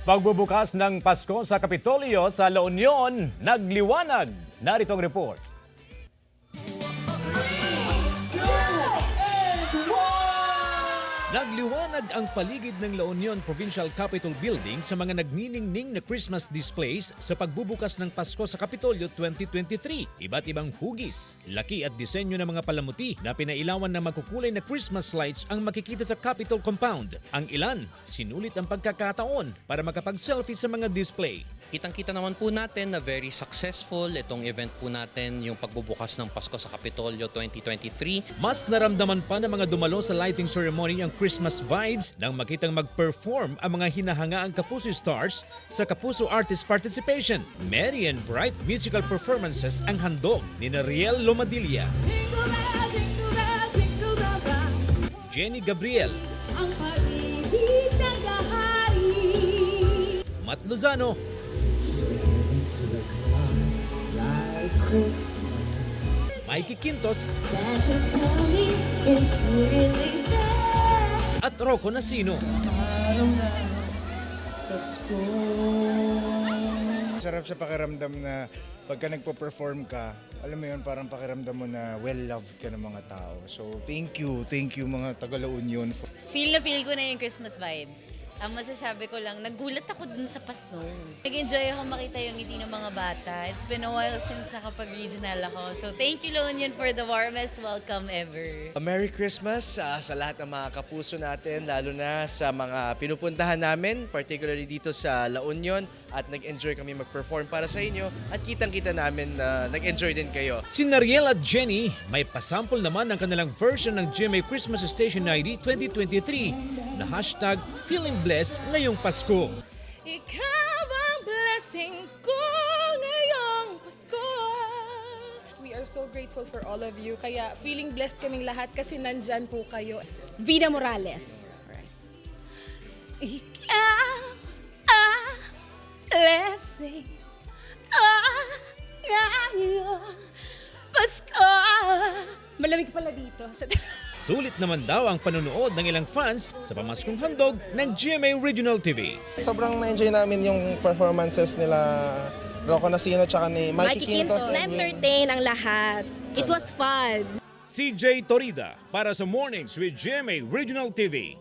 Pagbubukas ng Pasko sa Kapitolyo sa La Union, nagliwanag. Narito ang report. Nagliwanag ang paligid ng La Union Provincial Capitol Building sa mga nagniningning na Christmas displays sa pagbubukas ng Pasko sa Kapitolyo 2023. Iba't ibang hugis, laki at disenyo ng mga palamuti na pinailawan ng magkukulay na Christmas lights ang makikita sa Capitol Compound. Ang ilan, sinulit ang pagkakataon para makapag-selfie sa mga display. Kitang-kita naman po natin na very successful itong event po natin, yung pagbubukas ng Pasko sa Kapitolyo 2023. Mas naramdaman pa ng mga dumalo sa lighting ceremony ang Christmas vibes nang makitang mag-perform ang mga hinahangaang Kapuso stars sa Kapuso Artist Participation. Merry and bright musical performances ang handog ni Riel Lomadilla, Jenny Gabriel, Matt Lozano, Mikey Quintos, at Rocco Nasino. Sarap sa pakiramdam na pagka nagpo-perform ka, alam mo yun, parang pakiramdam mo na well-loved ka ng mga tao. So, thank you mga taga La Union. Feel na feel ko na yung Christmas vibes. Ang masasabi ko lang, nagulat ako dun sa Pasko. Nag-enjoy ako makita yung ngiti ng mga bata. It's been a while since nakapag-regional ako. So thank you, La Union, for the warmest welcome ever. Merry Christmas sa lahat ng mga kapuso natin, lalo na sa mga pinupuntahan namin, particularly dito sa La Union, at nag-enjoy kami mag-perform para sa inyo at kitang-kita namin na nag-enjoy din kayo. Si Riel at Jenny, may pasample naman ng kanilang version ng GMA Christmas Station ID 2023 na hashtag Feeling Blessed ngayong Pasko. Ikaw ang blessing ko ngayong Pasko. We are so grateful for all of you. Kaya feeling blessed kaming lahat kasi nandyan po kayo. Vida Morales. Ikaw ang blessing ko ngayong Pasko. Malamig pala dito. Sulit naman daw ang panonood ng ilang fans sa pamaskong handog ng GMA Regional TV. Sobrang na-enjoy namin yung performances nila Rocco Nasino tsaka ni Mikey Quintos. Na-entertain ang lahat. It was fun. CJ Torida para sa Mornings with GMA Regional TV.